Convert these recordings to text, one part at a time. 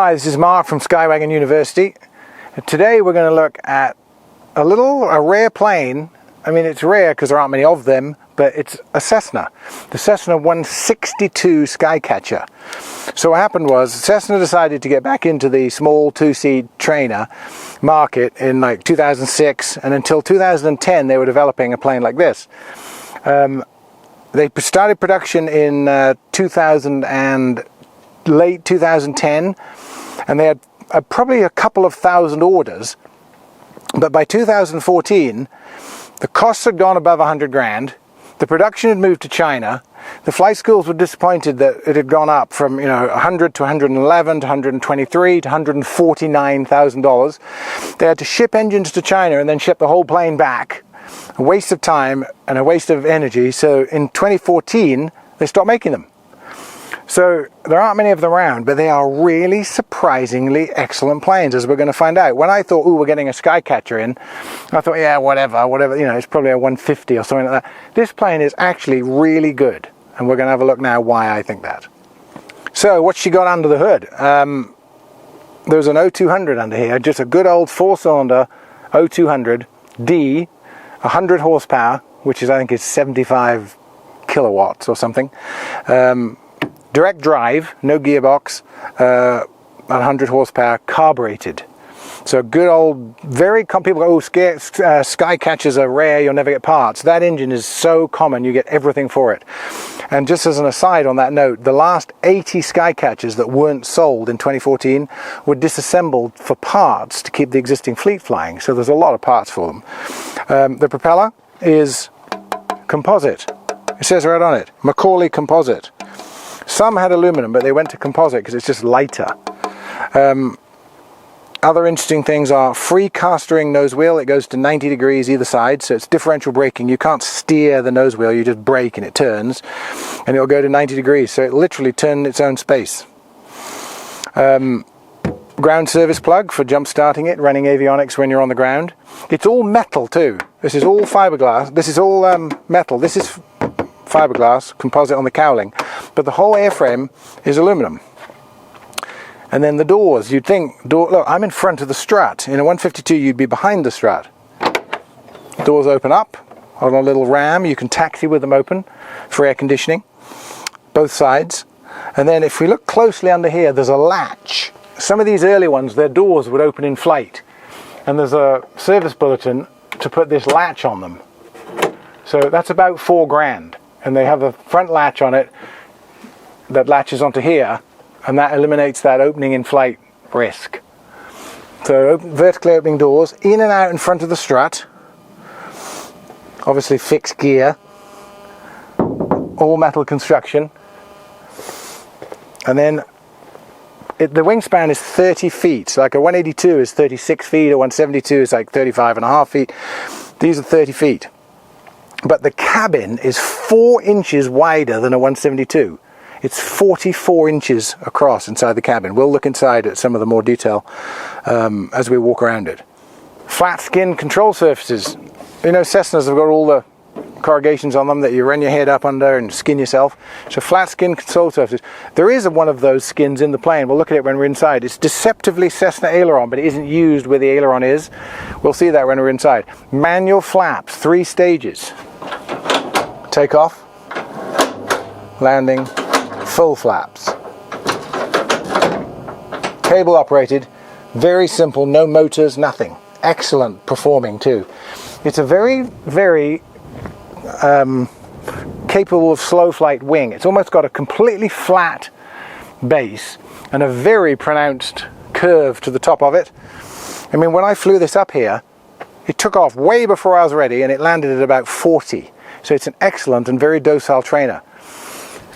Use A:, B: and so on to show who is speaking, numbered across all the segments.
A: Hi, this is Mark from Skywagger University. Today we're going to look at a rare plane. I mean, it's rare because there aren't many of them, but it's a Cessna. The Cessna 162 Skycatcher. So what happened was Cessna decided to get back into the small two-seat trainer market in like 2006, and until 2010 they were developing a plane like this. They started production in late 2010, and they had probably a couple of thousand orders, but by 2014 the costs had gone above 100 grand. The production had moved to China. The flight schools were disappointed that it had gone up from 100 to 111 to 123 to $149,000. They had to ship engines to China and then ship the whole plane back. A waste of time and a waste of energy. So in 2014 they stopped making them. So there aren't many of them around, but they are really surprisingly excellent planes, as we're going to find out. When I thought, we're getting a Skycatcher in, I thought, yeah, whatever, it's probably a 150 or something like that. This plane is actually really good, and we're going to have a look now why I think that. So what's she got under the hood? There's an 0200 under here, just a good old four-cylinder 0200D, 100 horsepower, which I think is 75 kilowatts or something. Direct drive, no gearbox, 100 horsepower, carbureted. So good old, people go, Skycatchers are rare, you'll never get parts. That engine is so common, you get everything for it. And just as an aside on that note, the last 80 Skycatchers that weren't sold in 2014 were disassembled for parts to keep the existing fleet flying. So there's a lot of parts for them. The propeller is composite. It says right on it, Macaulay composite. Some had aluminum, but they went to composite because it's just lighter. Other interesting things are free castering nose wheel. It goes to 90 degrees either side, so it's differential braking. You can't steer the nose wheel, you just brake and it turns, and it'll go to 90 degrees, so it literally turns its own space. Ground service plug for jump starting it, running avionics when you're on the ground. It's all metal too. This is all fiberglass. This is all metal. This is fiberglass composite on the cowling, but the whole airframe is aluminum. And then the doors, you'd think, look, I'm in front of the strut. In a 152 you'd be behind the strut. Doors open up on a little ram. You can taxi with them open for air conditioning, both sides. And then if we look closely under here, there's a latch. Some of these early ones, their doors would open in flight, and there's a service bulletin to put this latch on them. So that's about 4 grand. And they have a front latch on it that latches onto here, and that eliminates that opening in flight risk. So vertically opening doors, in and out in front of the strut, obviously fixed gear, all metal construction, and then the wingspan is 30 feet. So like a 182 is 36 feet, a 172 is like 35.5 feet. These are 30 feet. But the cabin is 4 inches wider than a 172. It's 44 inches across inside the cabin. We'll look inside at some of the more detail as we walk around it. Flat skin control surfaces. You know, Cessnas have got all the corrugations on them that you run your head up under and skin yourself. So flat skin control surfaces. There is one of those skins in the plane. We'll look at it when we're inside. It's deceptively Cessna aileron, but it isn't used where the aileron is. We'll see that when we're inside. Manual flaps, 3 stages. Takeoff, landing, full flaps. Cable operated, very simple, no motors, nothing. Excellent performing too. It's a very, very capable of slow flight wing. It's almost got a completely flat base and a very pronounced curve to the top of it. I mean, when I flew this up here, it took off way before I was ready and it landed at about 40. So it's an excellent and very docile trainer.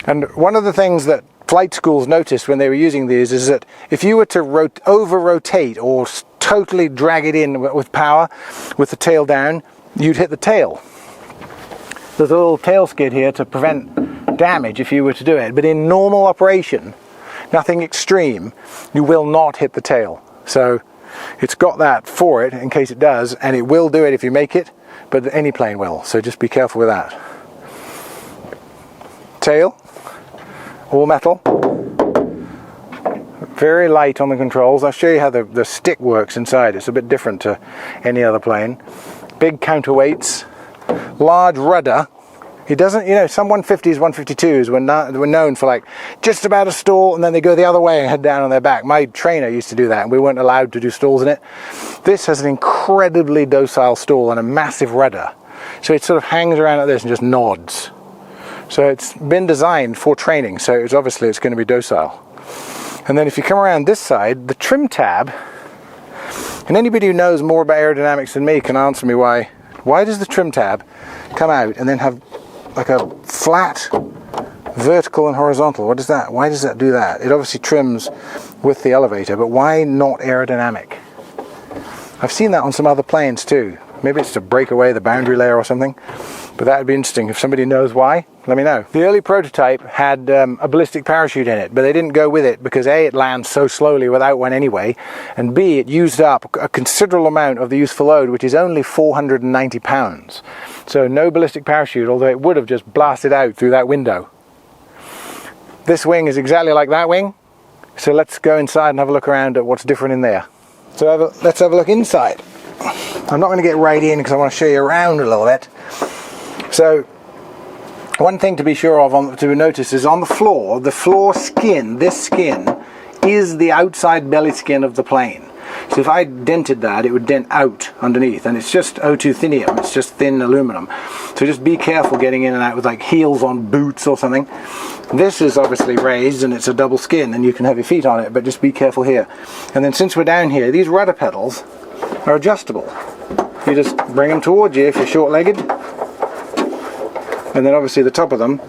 A: And one of the things that flight schools noticed when they were using these is that if you were to over-rotate or totally drag it in with power, with the tail down, you'd hit the tail. There's a little tail skid here to prevent damage if you were to do it. But in normal operation, nothing extreme, you will not hit the tail. So it's got that for it in case it does, and it will do it if you make it. But any plane will, so just be careful with that. Tail, all metal, Very light on the controls. I'll show you how the stick works inside. It's a bit different to any other plane. Big counterweights, large rudder. It doesn't, you know, some 150s, 152s were known for like just about a stall and then they go the other way and head down on their back. My trainer used to do that and we weren't allowed to do stalls in it. This has an incredibly docile stall and a massive rudder. So it sort of hangs around like this and just nods. So it's been designed for training, so it's obviously it's going to be docile. And then if you come around this side, the trim tab, and anybody who knows more about aerodynamics than me can answer me why does the trim tab come out and then have like a flat vertical and horizontal? What is that? Why does that do that? It obviously trims with the elevator, but why not aerodynamic? I've seen that on some other planes too. Maybe it's to break away the boundary layer or something, but that would be interesting. If somebody knows why, let me know. The early prototype had a ballistic parachute in it, but they didn't go with it because A, it lands so slowly without one anyway, and B, it used up a considerable amount of the useful load, which is only 490 pounds. So no ballistic parachute, although it would have just blasted out through that window. This wing is exactly like that wing, so let's go inside and have a look around at what's different in there. So let's have a look inside. I'm not going to get right in because I want to show you around a little bit. So one thing to be sure of, to notice, is on the floor skin, this skin, is the outside belly skin of the plane. So if I dented that, it would dent out underneath, and it's just O2 thinnium, it's just thin aluminum. So just be careful getting in and out with like heels on boots or something. This is obviously raised and it's a double skin and you can have your feet on it, but just be careful here. And then since we're down here, these rudder pedals are adjustable. You just bring them towards you if you're short-legged, and then obviously the top of them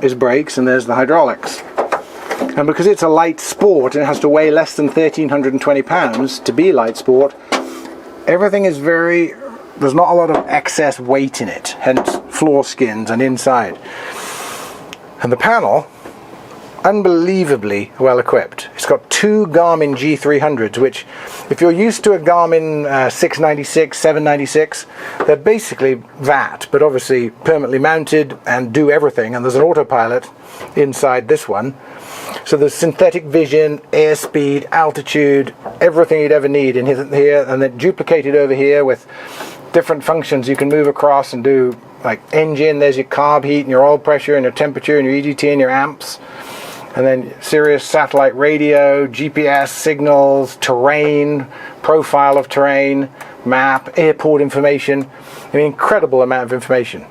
A: is brakes and there's the hydraulics. And because it's a light sport and it has to weigh less than 1,320 pounds to be light sport, everything is there's not a lot of excess weight in it, hence floor skins and inside. And the panel, unbelievably well equipped. It's got two Garmin G300s, which if you're used to a Garmin 696, 796, they're basically that, but obviously permanently mounted and do everything, and there's an autopilot inside this one. So there's synthetic vision, airspeed, altitude, everything you'd ever need in here, and then duplicated over here with different functions you can move across and do, like engine, there's your carb heat and your oil pressure and your temperature and your EGT and your amps. And then Sirius satellite radio, GPS signals, terrain, profile of terrain, map, airport information. I mean, incredible amount of information.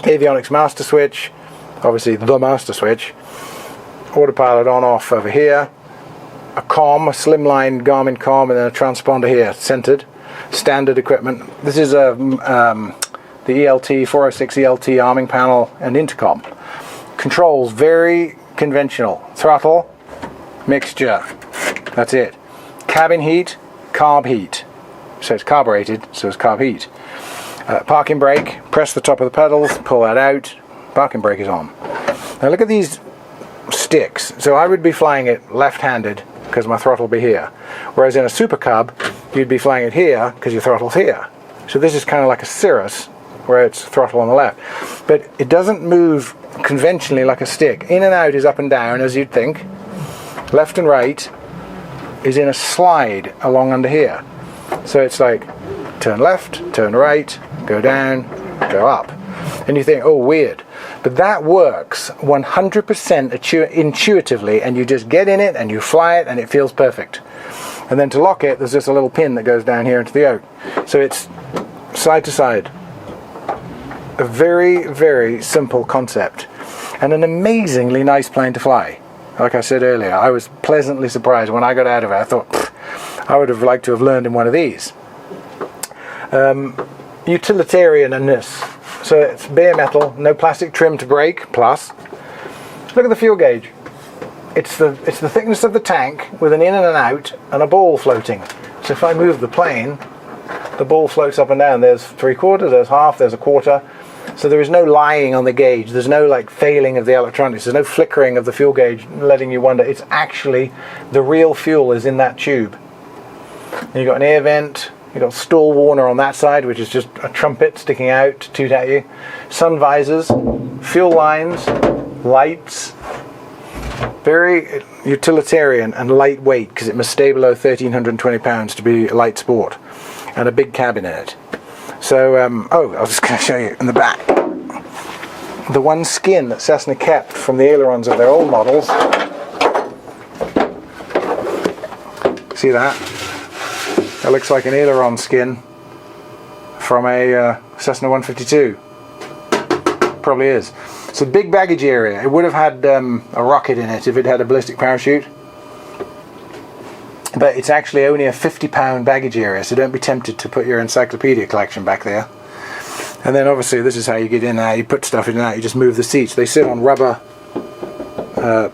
A: Avionics master switch, obviously the master switch. Autopilot on off over here. A slimline Garmin comm, and then a transponder here, centered. Standard equipment. This is the ELT, 406 ELT arming panel and intercom. Controls, very conventional. Throttle, mixture, that's it. Cabin heat, carb heat. So it's carbureted, so it's carb heat. Parking brake, press the top of the pedals, pull that out, parking brake is on. Now look at these sticks. So I would be flying it left-handed because my throttle will be here. Whereas in a Super Cub, you'd be flying it here because your throttle's here. So this is kind of like a Cirrus, where it's throttle on the left. But it doesn't move conventionally like a stick. In and out is up and down, as you'd think. Left and right is in a slide along under here. So it's like turn left, turn right, go down, go up. And you think, oh, weird. But that works 100% intuitively, and you just get in it and you fly it and it feels perfect. And then to lock it, there's just a little pin that goes down here into the yoke. So it's side to side. A very, very simple concept, and an amazingly nice plane to fly. Like I said earlier, I was pleasantly surprised when I got out of it. I thought, I would have liked to have learned in one of these. Utilitarianness. So it's bare metal, no plastic trim to brake, plus. Look at the fuel gauge. It's the thickness of the tank with an in and an out and a ball floating. So if I move the plane, the ball floats up and down. There's 3/4, there's half, there's a quarter. So there is no lying on the gauge. There's no like failing of the electronics. There's no flickering of the fuel gauge letting you wonder. It's actually the real fuel is in that tube. And you've got an air vent. You've got stall warner on that side, which is just a trumpet sticking out to toot at you. Sun visors, fuel lines, lights. Very utilitarian and lightweight, because it must stay below 1,320 pounds to be a light sport, and a big cabin in it. So, oh, I was just going to show you in the back. The one skin that Cessna kept from the ailerons of their old models. See that? That looks like an aileron skin from a Cessna 152. Probably is. It's a big baggage area. It would have had a rocket in it if it had a ballistic parachute. But it's actually only a 50-pound baggage area, so don't be tempted to put your encyclopedia collection back there. And then obviously this is how you get in and out. You put stuff in and out, you just move the seats. They sit on rubber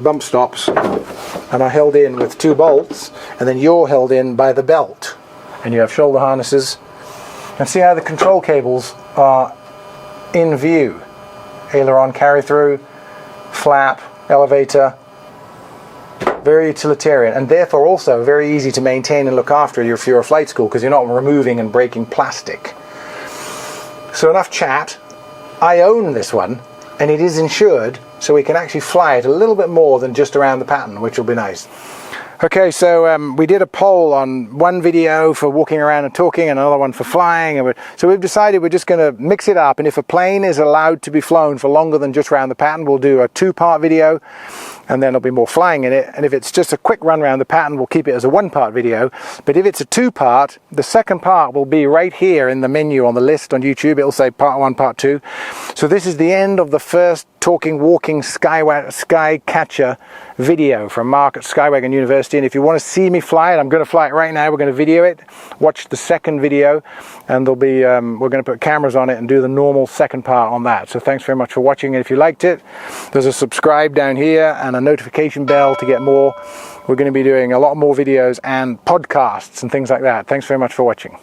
A: bump stops and are held in with 2 bolts, and then you're held in by the belt. And you have shoulder harnesses. And see how the control cables are in view. Aileron carry through, flap, elevator. Very utilitarian, and therefore also very easy to maintain and look after if you're a flight school, because you're not removing and breaking plastic. So enough chat. I own this one, and it is insured, so we can actually fly it a little bit more than just around the pattern, which will be nice. Okay, so we did a poll on one video for walking around and talking and another one for flying. And so we've decided we're just going to mix it up, and if a plane is allowed to be flown for longer than just around the pattern, we'll do a 2-part video, and then there'll be more flying in it. And if it's just a quick run around the pattern, we'll keep it as a 1-part video. But if it's a 2-part, the second part will be right here in the menu on the list on YouTube. It'll say part 1, part 2. So this is the end of the first talking, walking Skycatcher video from Mark at Skywagon University. And if you want to see me fly it, I'm going to fly it right now. We're going to video it. Watch the second video, and there'll be we're going to put cameras on it and do the normal second part on that. So thanks very much for watching, and if you liked it, there's a subscribe down here and a notification bell to get more. We're going to be doing a lot more videos and podcasts and things like that. Thanks very much for watching.